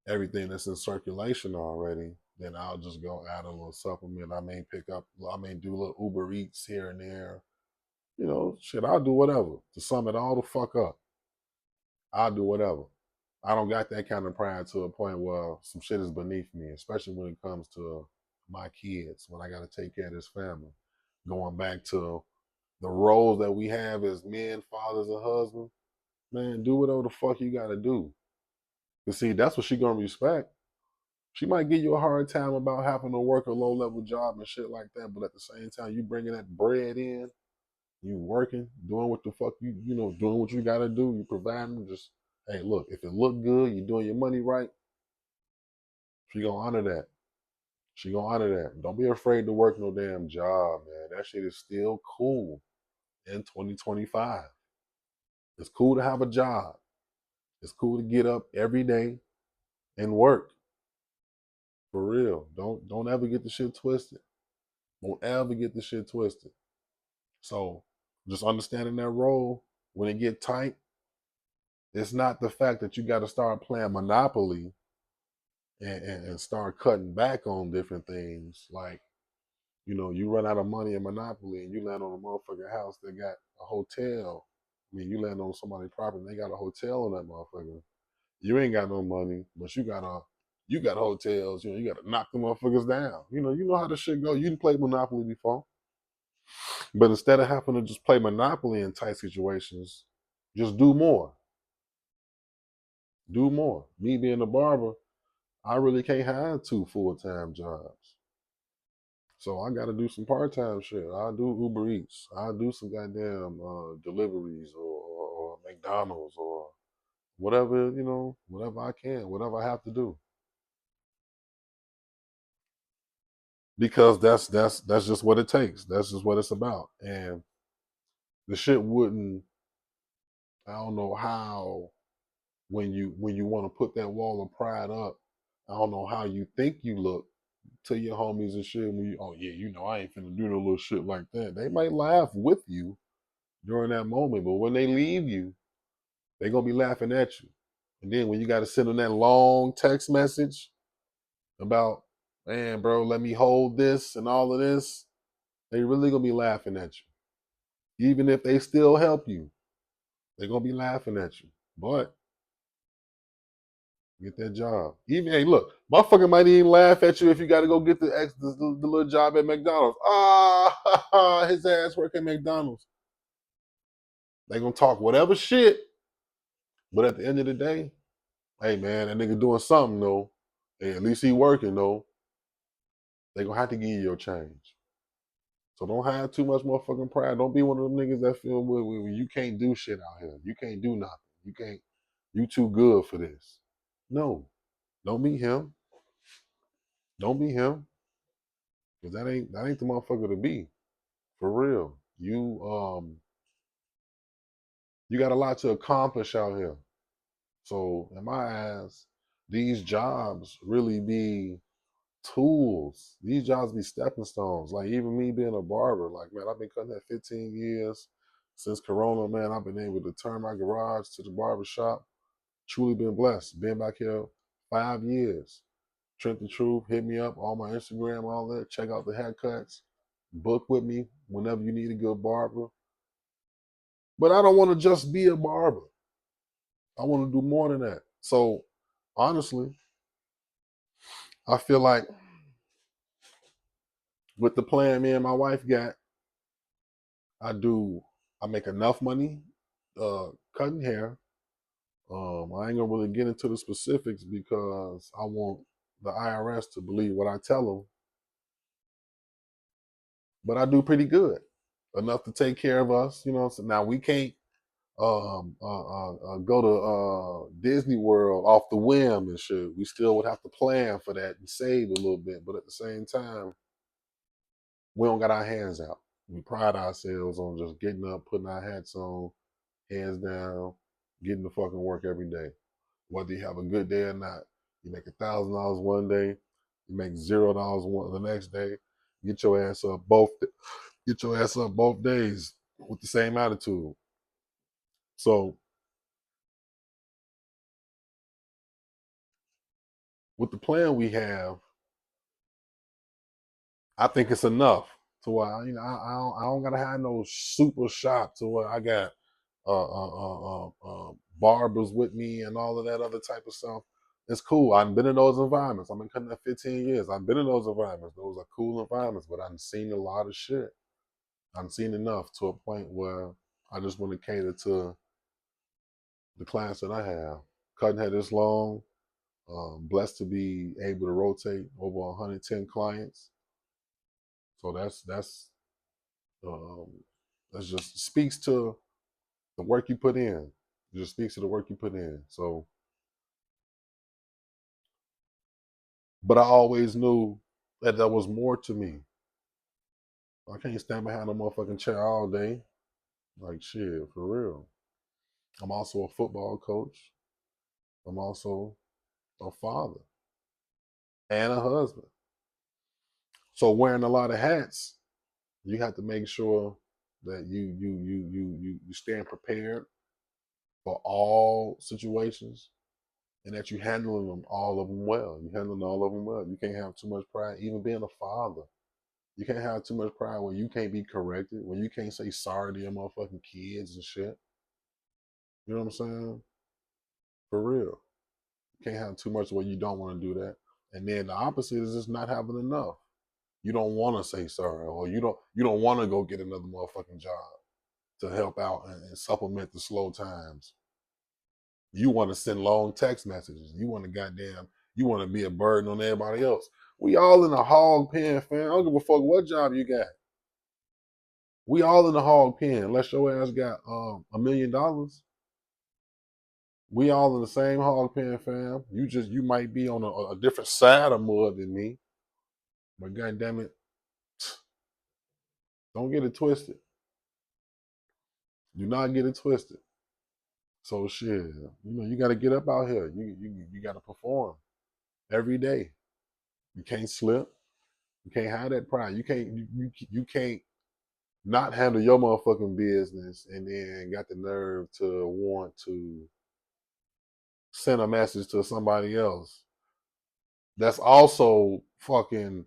everything that's in circulation already, then I'll just go add a little supplement. I may do a little Uber Eats here and there. Shit, I'll do whatever. To sum it all the fuck up, I'll do whatever. I don't got that kind of pride to a point where some shit is beneath me, especially when it comes to my kids, when I got to take care of this family. Going back to the roles that we have as men, fathers, and husbands, man, do whatever the fuck you got to do. Cause see, that's what she gonna respect. She might give you a hard time about having to work a low level job and shit like that, but at the same time, you bringing that bread in, you working, doing what the fuck doing what you got to do. You providing. Just hey, look, if it look good, you doing your money right. She gonna honor that. She gonna honor that. Don't be afraid to work no damn job, man. That shit is still cool in 2025. It's cool to have a job. It's cool to get up every day and work. For real. Don't ever get the shit twisted. Don't ever get the shit twisted. So just understanding that role when it get tight, it's not the fact that you got to start playing Monopoly and start cutting back on different things. Like, you run out of money in Monopoly and you land on a motherfucking house that got a hotel. I mean, you land on somebody's property and they got a hotel in that motherfucker. You ain't got no money, but you got hotels. You got to knock the motherfuckers down. You know how the shit go. You didn't play Monopoly before, but instead of having to just play Monopoly in tight situations, just do more. Do more. Me being a barber, I really can't have two full-time jobs. So I got to do some part-time shit. I do Uber Eats. I do some goddamn deliveries or McDonald's or whatever, whatever I can, whatever I have to do. Because that's just what it takes. That's just what it's about. And the shit wouldn't, I don't know how, when you want to put that wall of pride up, I don't know how you think you look to your homies and shit when oh yeah, I ain't finna do no little shit like that. They might laugh with you during that moment, but when they leave you, they gonna be laughing at you. And then when you gotta send them that long text message about, man, bro, let me hold this and all of this, they really gonna be laughing at you. Even if they still help you, they're gonna be laughing at you. But get that job. Even hey, look, motherfucker might even laugh at you if you got to go get the little job at McDonald's. Ah, his ass work at McDonald's. They gonna talk whatever shit, but at the end of the day, hey man, that nigga doing something though. Hey, at least he working though. They gonna have to give you your change. So don't have too much motherfucking pride. Don't be one of them niggas that feel you can't do shit out here. You can't do nothing. You can't. You too good for this. No, don't be him. Don't be him. Cause that ain't the motherfucker to be. For real. You got a lot to accomplish out here. So in my eyes, these jobs really be tools. These jobs be stepping stones. Like even me being a barber, like man, I've been cutting that 15 years. Since Corona, man, I've been able to turn my garage to the barber shop. Truly been blessed. Been back here 5 years. Trent the Truth, hit me up on my Instagram, all that. Check out the haircuts. Book with me whenever you need a good barber. But I don't want to just be a barber. I want to do more than that. So honestly, I feel like with the plan me and my wife got, I do I make enough money cutting hair. I ain't gonna really get into the specifics because I want the IRS to believe what I tell them. But I do pretty good, enough to take care of us. So now we can't go to Disney World off the whim and shit. We still would have to plan for that and save a little bit, but at the same time, we don't got our hands out. We pride ourselves on just getting up, putting our hats on, hands down, getting to fucking work every day. Whether you have a good day or not, you make $1,000 one day, you make $0 the next day. Get your ass up both. Get your ass up both days with the same attitude. So with the plan we have, I think it's enough to where I don't gotta have no super shop to where I got barbers with me and all of that other type of stuff. It's cool. I've been in those environments. I've been cutting that 15 years. I've been in those environments. Those are cool environments, but I've seen a lot of shit. I've seen enough to a point where I just want to cater to the clients that I have. Cutting hair this long, blessed to be able to rotate over 110 clients. So um, that's just speaks to the work you put in. It just speaks to the work you put in. So, but I always knew that there was more to me. I can't stand behind a motherfucking chair all day. Like shit, for real. I'm also a football coach. I'm also a father and a husband. So wearing a lot of hats, you have to make sure that you stand prepared for all situations and that you handling them all of them well. You handling all of them well. You can't have too much pride, even being a father. You can't have too much pride when you can't be corrected, when you can't say sorry to your motherfucking kids and shit. You know what I'm saying? For real. You can't have too much where you don't want to do that. And then the opposite is just not having enough. You don't want to say sorry, or you don't want to go get another motherfucking job to help out and supplement the slow times. You want to send long text messages. You want to be a burden on everybody else. We all in a hog pen, fam. I don't give a fuck what job you got. We all in the hog pen. Unless your ass got $1 million. We all in the same hog pen, fam. You might be on a different side of mud than me, but god damn it, don't get it twisted. Do not get it twisted. So shit, you got to get up out here. You got to perform every day. You can't slip. You can't have that pride. You can't not handle your motherfucking business and then got the nerve to want to send a message to somebody else that's also fucking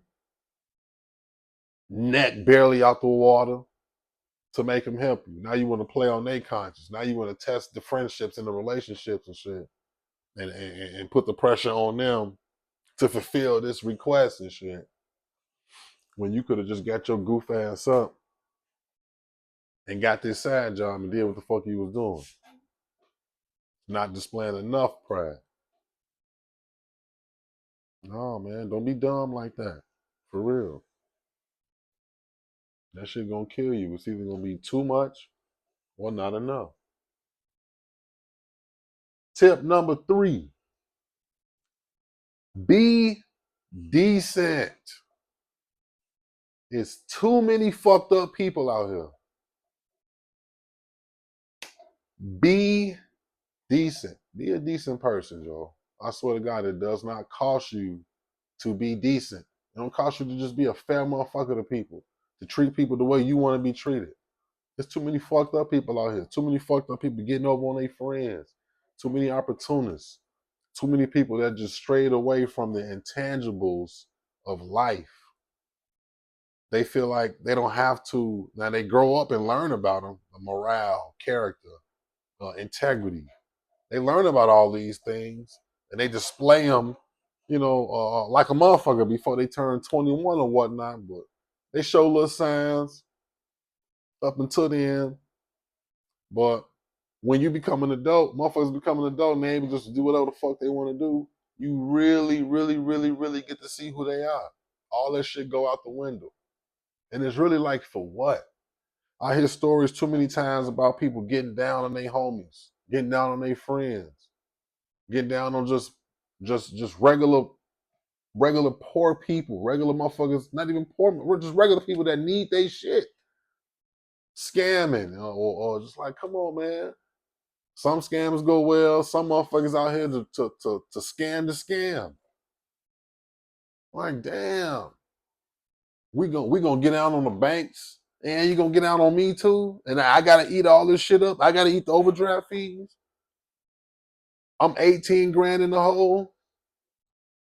neck barely out the water to make them help you. Now you want to play on their conscience. Now you want to test the friendships and the relationships and shit, and put the pressure on them to fulfill this request and shit. When you could have just got your goof ass up and got this side job and did what the fuck you was doing. Not displaying enough pride. No, man, don't be dumb like that. For real. That shit gonna kill you. It's either gonna be too much or not enough. Tip number 3. Be decent. It's too many fucked up people out here. Be decent. Be a decent person, Joe. I swear to God, it does not cost you to be decent. It don't cost you to just be a fair motherfucker to people, to treat people the way you want to be treated. There's too many fucked up people out here. Too many fucked up people getting over on their friends. Too many opportunists. Too many people that just strayed away from the intangibles of life. They feel like they don't have to. Now they grow up and learn about them: morale, character, integrity. They learn about all these things and they display them, like a motherfucker before they turn 21 or whatnot. But they show little signs up until then. But when you become an adult, motherfuckers become an adult and they able just to do whatever the fuck they want to do. You really, really, really, really get to see who they are. All that shit go out the window. And it's really like, for what? I hear stories too many times about people getting down on their homies, getting down on their friends, getting down on just regular poor people, regular motherfuckers, not even poor, we're just regular people that need their shit. Scamming, or just like, come on, man. Some scams go well. Some motherfuckers out here to scam the scam. Like, damn, we gonna get out on the banks, and you gonna get out on me too, and I gotta eat all this shit up. I gotta eat the overdraft fees. I'm 18 grand in the hole.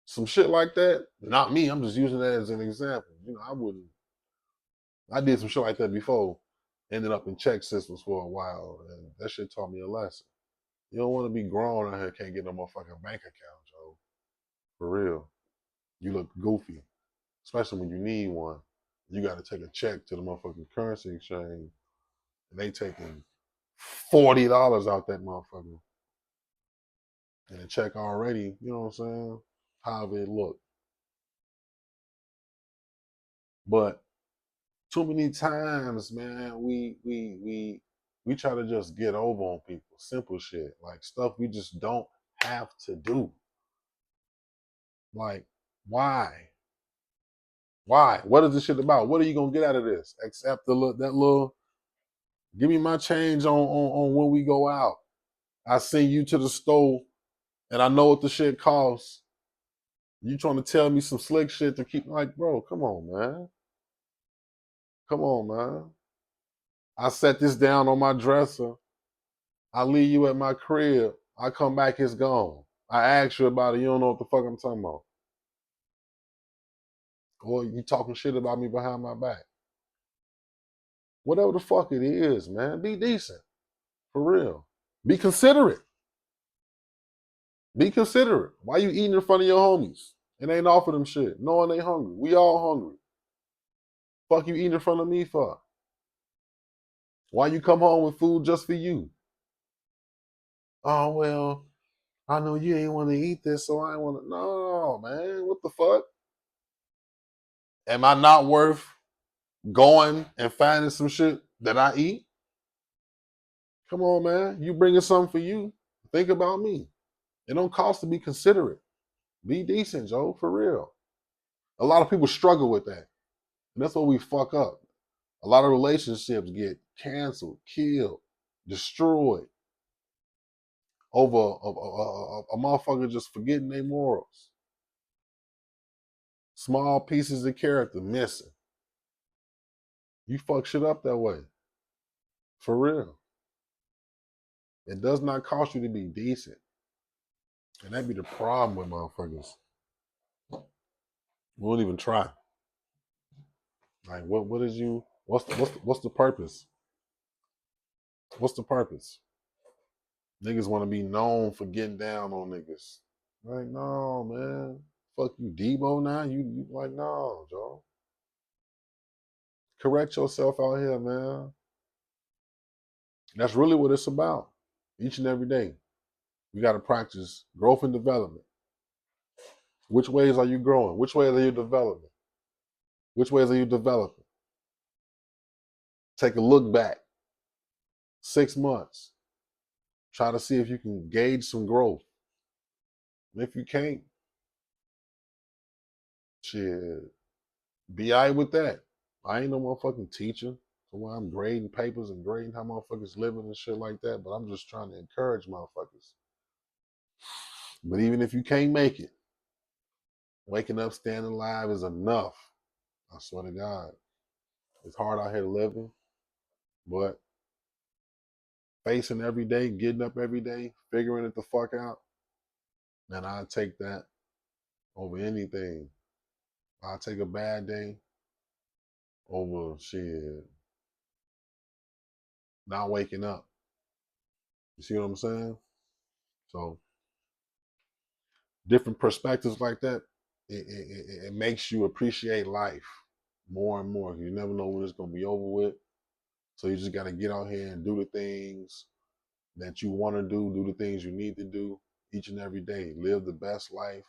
Some shit like that. Not me. I'm just using that as an example. I wouldn't. I did some shit like that before. Ended up in check systems for a while, and that shit taught me a lesson. You don't want to be grown out here, can't get no motherfucking bank account, Joe. For real. You look goofy, especially when you need one. You got to take a check to the motherfucking currency exchange, and they taking $40 out that motherfucker. And the check already, you know what I'm saying? However it look. But too many times, man, we try to just get over on people. Simple shit. Like stuff we just don't have to do. Like, why? Why? What is this shit about? What are you gonna get out of this? Except that little give me my change on when we go out. I send you to the store and I know what the shit costs. You trying to tell me some slick shit to keep like, bro, come on, man. Come on, man. I set this down on my dresser. I leave you at my crib. I come back, it's gone. I ask you about it, you don't know what the fuck I'm talking about. Or you talking shit about me behind my back. Whatever the fuck it is, man, be decent. For real. Be considerate. Be considerate. Why you eating in front of your homies? And ain't offer them shit, knowing they hungry. We all hungry. Fuck you eating in front of me for? Why you come home with food just for you? Oh, well, I know you ain't want to eat this, so I ain't want to. No, man, what the fuck? Am I not worth going and finding some shit that I eat? Come on, man. You bringing something for you. Think about me. It don't cost to be considerate. Be decent, Joe, for real. A lot of people struggle with that. And that's what we fuck up. A lot of relationships get canceled, killed, destroyed over a motherfucker just forgetting their morals. Small pieces of character missing. You fuck shit up that way. For real. It does not cost you to be decent. And that be the problem with motherfuckers. We won't even try. Like what is you what's the purpose? What's the purpose? Niggas want to be known for getting down on niggas. Like, no, man. Fuck you, Debo now? You like, no, Joe. Correct yourself out here, man. That's really what it's about. Each and every day. You gotta practice growth and development. Which ways are you growing? Which ways are you developing? Which ways are you developing? Take a look back. 6 months. Try to see if you can gauge some growth. And if you can't, shit, be all right with that. I ain't no motherfucking teacher. So when I'm grading papers and grading how motherfuckers living and shit like that, but I'm just trying to encourage motherfuckers. But even if you can't make it, waking up, staying alive is enough. I swear to God. It's hard out here living, but facing every day, getting up every day, figuring it the fuck out, man, I take that over anything. I take a bad day over shit, not waking up. You see what I'm saying? So different perspectives like that, it makes you appreciate life more and more. You never know when it's gonna be over with. So you just gotta get out here and do the things that you want to do the things you need to do each and every day. Live the best life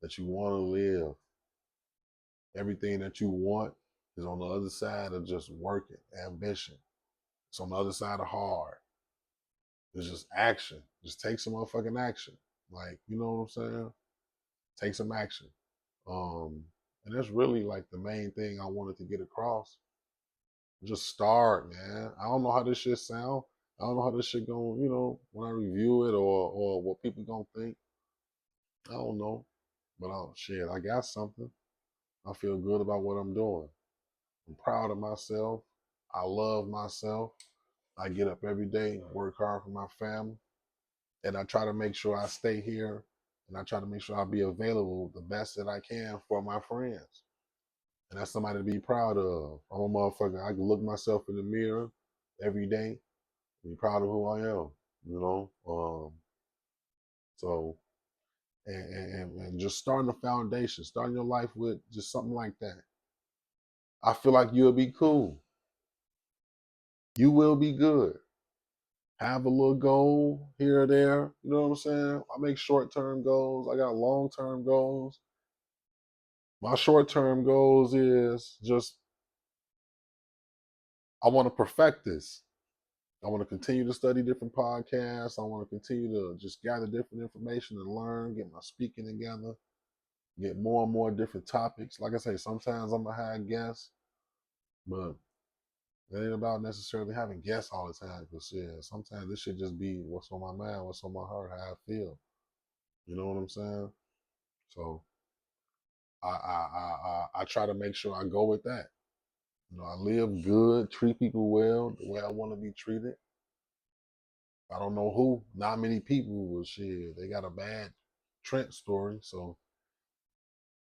that you want to live. Everything that you want is on the other side of just working, ambition. It's on the other side of hard. It's just action. Just take some motherfucking action. Like, you know what I'm saying? Take some action. And that's really like the main thing I wanted to get across. Just start, man. I don't know how this shit sound. I don't know how this shit going, when I review it or what people gonna think. I don't know. But shit, I got something. I feel good about what I'm doing. I'm proud of myself. I love myself. I get up every day, work hard for my family, and I try to make sure I stay here and I try to make sure I be available the best that I can for my friends. And that's somebody to be proud of. I'm a motherfucker. I can look myself in the mirror every day and be proud of who I am, you know. So, and just starting a foundation, starting your life with just something like that. I feel like you'll be cool. You will be good. Have a little goal here or there. You know what I'm saying? I make short-term goals. I got long-term goals. My short-term goals is just I want to perfect this. I want to continue to study different podcasts. I want to continue to just gather different information and learn, get my speaking together, get more and more different topics. Like I say, sometimes I'm gonna have guests, but it ain't about necessarily having guests all the time. Because yeah, sometimes this should just be what's on my mind, what's on my heart, how I feel. You know what I'm saying? So I try to make sure I go with that. You know, I live good, treat people well, the way I want to be treated. I don't know who. Not many people will share. They got a bad Trent story, so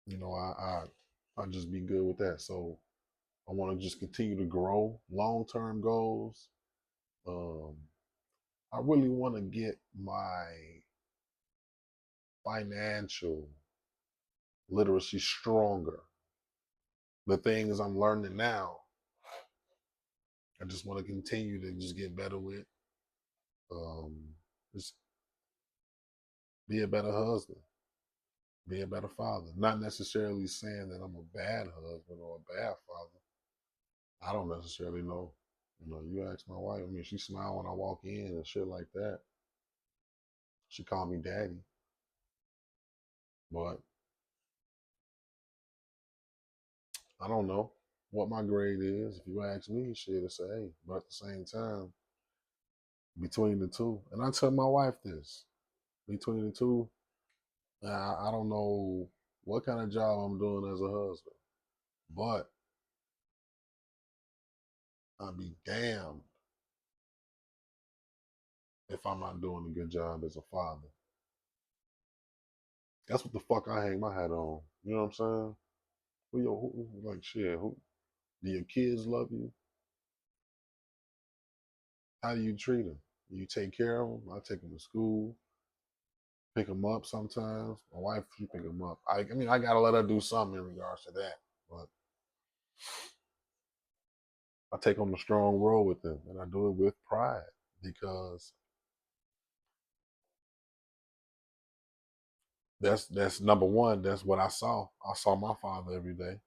you know I just be good with that. So I want to just continue to grow. Long term goals. Um, I really want to get my financial literacy stronger. The things I'm learning now, I just want to continue to just get better with. Just be a better husband, be a better father. Not necessarily saying that I'm a bad husband or a bad father. I don't necessarily know. You know, you ask my wife. I mean, she smile when I walk in and shit like that. She called me daddy, but I don't know what my grade is. If you ask me, she'll say, hey. But at the same time, between the two, and I tell my wife this, between the two, I don't know what kind of job I'm doing as a husband, but I'd be damned if I'm not doing a good job as a father. That's what the fuck I hang my hat on. You know what I'm saying? Like shit, do your kids love you? How do you treat them? You take care of them. I take them to school, pick them up sometimes. My wife, she pick them up. I mean, I gotta let her do something in regards to that. But I take on a strong role with them, and I do it with pride because that's number one. That's what I saw. I saw my father every day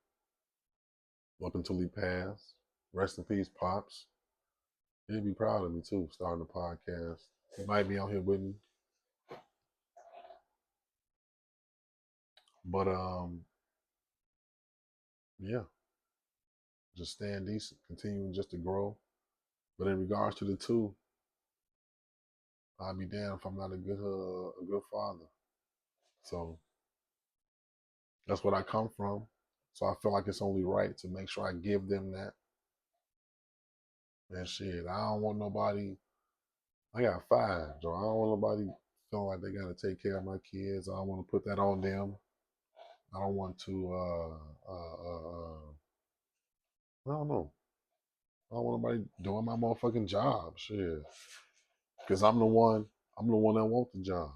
up until he passed. Rest in peace, pops. He'd be proud of me too, starting a podcast. He might be out here with me, but yeah, just staying decent, continuing just to grow. But in regards to the two, I'll be damned if I'm not a good father. So that's what I come from. So I feel like it's only right to make sure I give them that. And shit, I don't want nobody. I got five, Joe. I don't want nobody feeling like they gotta take care of my kids. I don't want to put that on them. I don't want to. I don't know. I don't want nobody doing my motherfucking job. Shit, because I'm the one. I'm the one that want the job.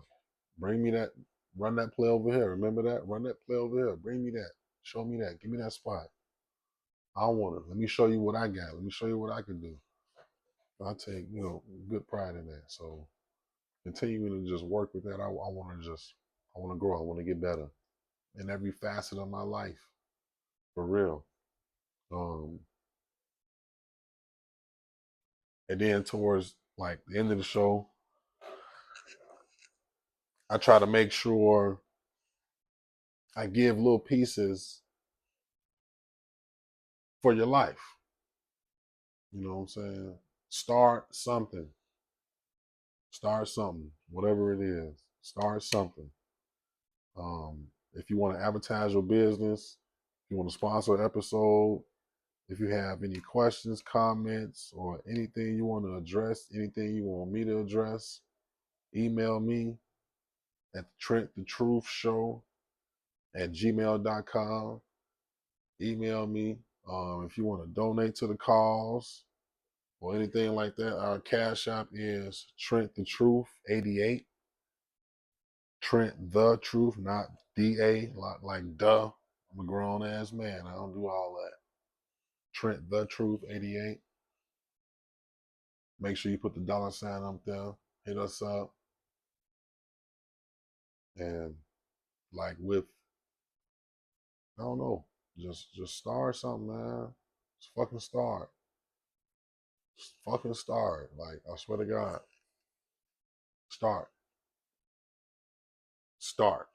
Bring me that. Run that play over here. Remember that? Run that play over here. Bring me that. Show me that. Give me that spot. I want it. Let me show you what I got. Let me show you what I can do. I take, good pride in that. So continuing to just work with that, I want to I want to grow. I want to get better in every facet of my life, for real. Um, and then towards like the end of the show, I try to make sure I give little pieces for your life. You know what I'm saying? Start something. Start something. Whatever it is. Start something. If you want to advertise your business, if you want to sponsor an episode, if you have any questions, comments, or anything you want to address, anything you want me to address, email me at Trent the Truth Show at gmail.com. Email me. If you want to donate to the cause or anything like that, our cash app is Trent the Truth 88. Trent the Truth, not DA, like duh. I'm a grown ass man. I don't do all that. Trent the Truth 88. Make sure you put the $ up there. Hit us up. And like with, I don't know, just start something, man. Just fucking start. Just fucking start. Like, I swear to God. Start. Start.